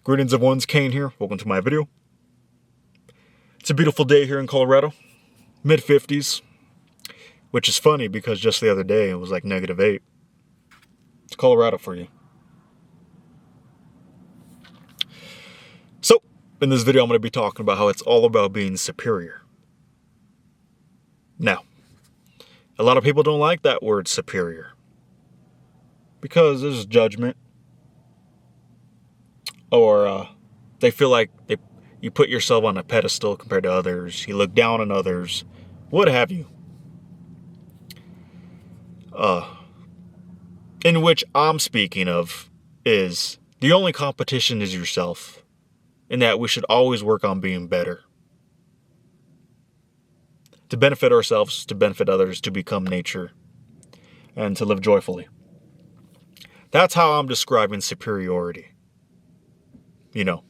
Greetings everyone's Kane here. Welcome to my video. It's a beautiful day here in Colorado. Mid-50s. Which is funny because just the other day it was like -8. It's Colorado for you. So, in this video I'm going to be talking about how it's all about being superior. Now, a lot of people don't like that word superior. Because there's judgment. Or they feel like you put yourself on a pedestal compared to others. You look down on others. What have you. In which I'm speaking of is the only competition is yourself. In that we should always work on being better. To benefit ourselves, to benefit others, to become nature. And to live joyfully. That's how I'm describing superiority. You know.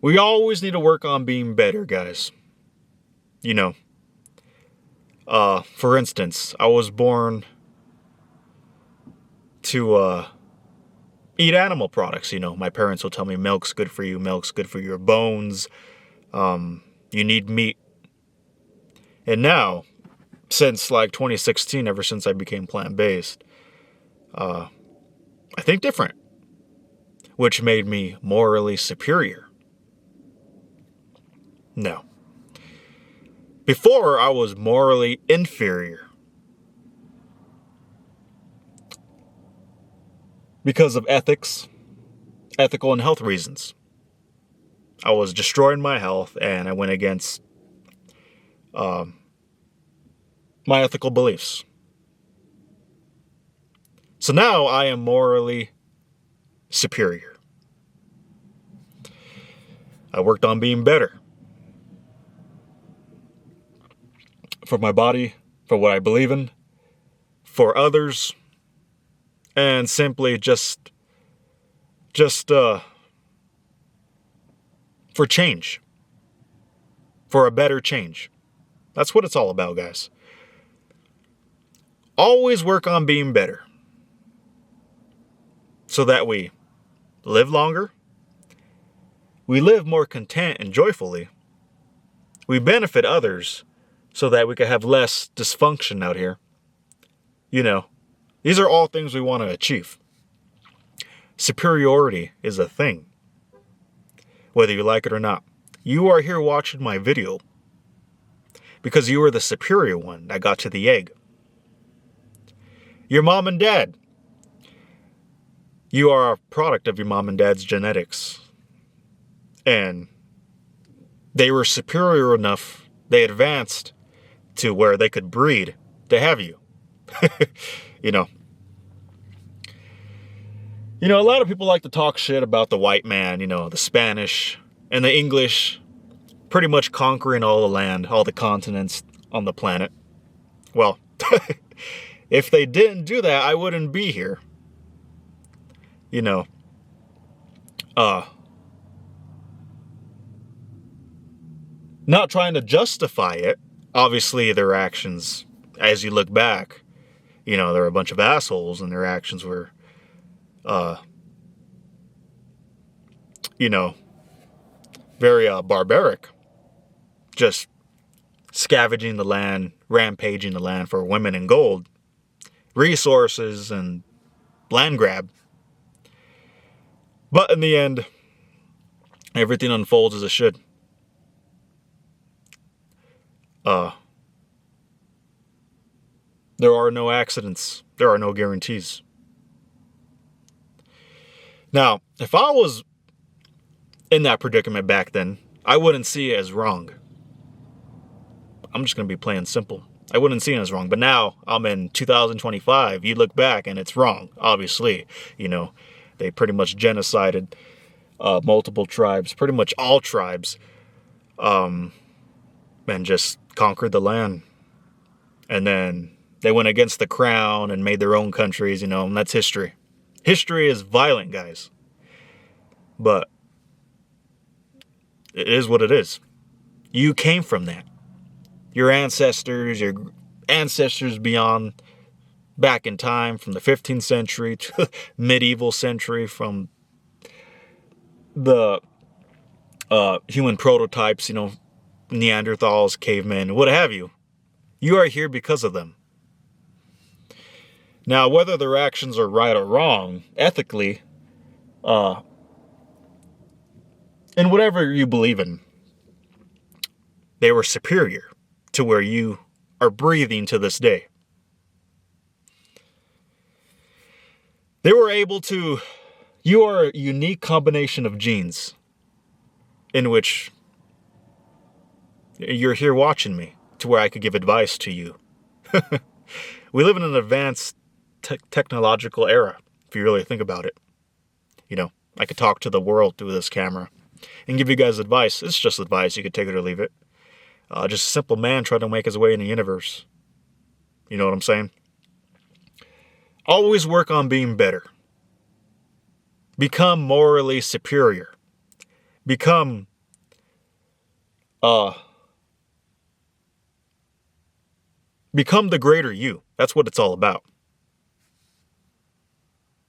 We always need to work on being better, guys. You know. For instance, I was born to eat animal products, you know. My parents will tell me milk's good for you, milk's good for your bones. You need meat. And now, since like 2016, ever since I became plant-based, I think different, which made me morally superior. No. Before, I was morally inferior. Because of ethical and health reasons. I was destroying my health and I went against my ethical beliefs. So now I am morally superior. I worked on being better. For my body, for what I believe in, for others, and simply just for change. For a better change. That's what it's all about, guys. Always work on being better. So that we live longer. We live more content and joyfully. We benefit others so that we can have less dysfunction out here. You know, these are all things we want to achieve. Superiority is a thing. Whether you like it or not. You are here watching my video because you are the superior one that got to the egg. Your mom and dad. You are a product of your mom and dad's genetics. And they were superior enough, they advanced to where they could breed to have you. You know. You know, a lot of people like to talk shit about the white man, you know, the Spanish and the English pretty much conquering all the land, all the continents on the planet. Well, if they didn't do that, I wouldn't be here. You know, not trying to justify it. Obviously, their actions, as you look back, you know, they're a bunch of assholes and their actions were, you know, very barbaric. Just scavenging the land, rampaging the land for women and gold, resources and land grab. But in the end, everything unfolds as it should. There are no accidents. There are no guarantees. Now, if I was in that predicament back then, I wouldn't see it as wrong. I'm just going to be plain simple. I wouldn't see it as wrong. But now, I'm in 2025. You look back and it's wrong, obviously. You know, they pretty much genocided multiple tribes, pretty much all tribes, and just conquered the land. And then they went against the crown and made their own countries, you know, and that's history. History is violent, guys. But it is what it is. You came from that. Your ancestors, your ancestors beyond, back in time, from the 15th century to the medieval century, from the human prototypes, Neanderthals, cavemen, what have you. You are here because of them. Now, whether their actions are right or wrong, ethically, in whatever you believe in, they were superior to where you are breathing to this day. They were able to, you are a unique combination of genes in which you're here watching me to where I could give advice to you. We live in an advanced technological era, if you really think about it. I could talk to the world through this camera and give you guys advice. It's just advice. You could take it or leave it. Just a simple man trying to make his way in the universe. You know what I'm saying? Always work on being better. Become morally superior. Become the greater you. That's what it's all about.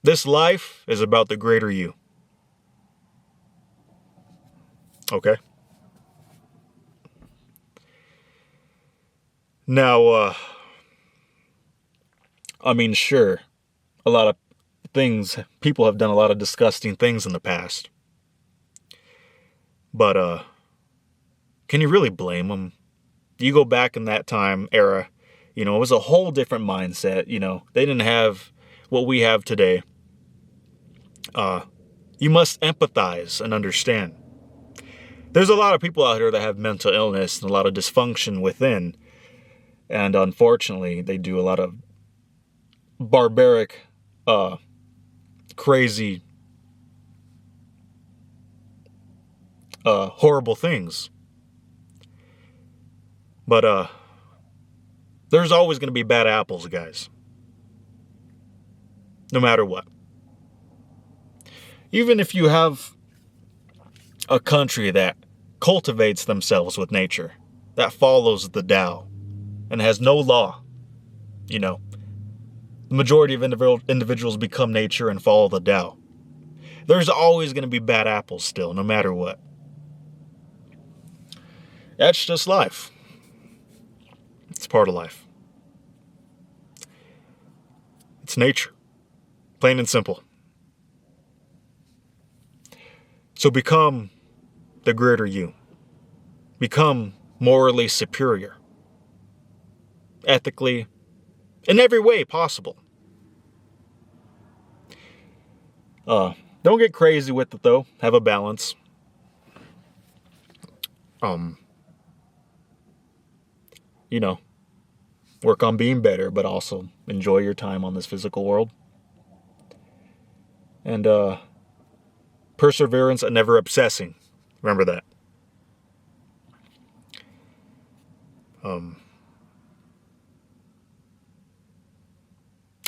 This life is about the greater you. Okay? Now, sure, a lot of people have done a lot of disgusting things in the past. But, can you really blame them? You go back in that time era, it was a whole different mindset. They didn't have what we have today. You must empathize and understand. There's a lot of people out here that have mental illness and a lot of dysfunction within. And unfortunately, they do a lot of barbaric, crazy, horrible things. But there's always going to be bad apples, guys. No matter what. Even if you have a country that cultivates themselves with nature, that follows the Tao, and has no law, the majority of individuals become nature and follow the Tao. There's always going to be bad apples still, no matter what. That's just life. It's part of life. It's nature. Plain and simple. So become the greater you. Become morally superior. Ethically, in every way possible. Don't get crazy with it though. Have a balance. Work on being better, but also enjoy your time on this physical world. And perseverance and never obsessing. Remember that.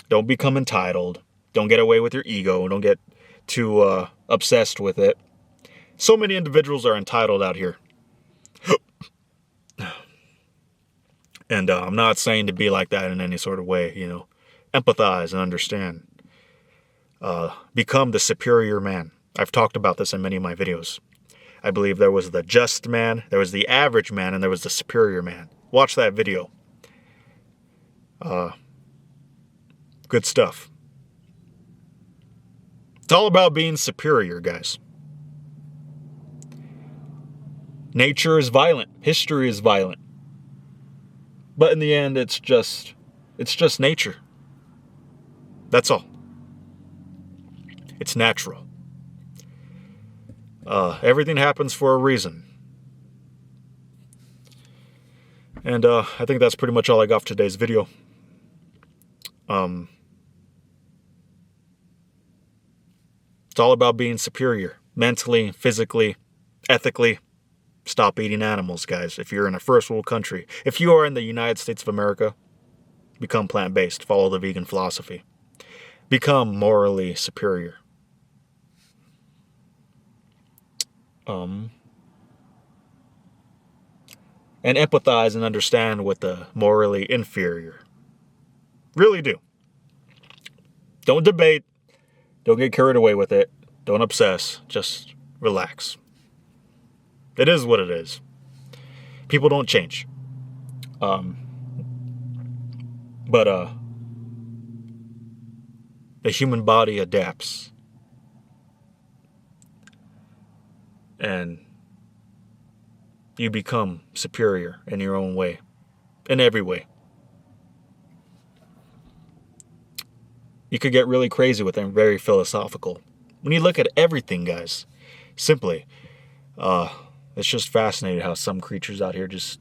Don't become entitled. Don't get away with your ego. Don't get too obsessed with it. So many individuals are entitled out here. And I'm not saying to be like that in any sort of way, Empathize and understand. Become the superior man. I've talked about this in many of my videos. I believe there was the just man, there was the average man, and there was the superior man. Watch that video. Good stuff. It's all about being superior, guys. Nature is violent. History is violent. But in the end, it's just nature. That's all. It's natural. Everything happens for a reason. And I think that's pretty much all I got for today's video. It's all about being superior. Mentally, physically, ethically. Stop eating animals, guys. If you're in a first world country. If you are in the United States of America, become plant-based. Follow the vegan philosophy. Become morally superior. and empathize and understand with the morally inferior. Really do. Don't debate. Don't get carried away with it. Don't obsess. Just relax. It is what it is. People don't change. But the human body adapts. And you become superior in your own way. In every way. You could get really crazy with it and very philosophical. When you look at everything, guys, simply, it's just fascinating how some creatures out here just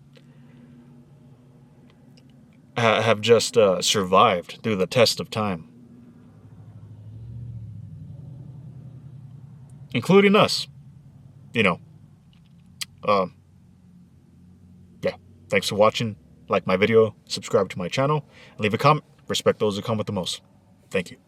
have just survived through the test of time. Including us. You know. Yeah. Thanks for watching. Like my video, subscribe to my channel, and leave a comment. Respect those who come with the most. Thank you.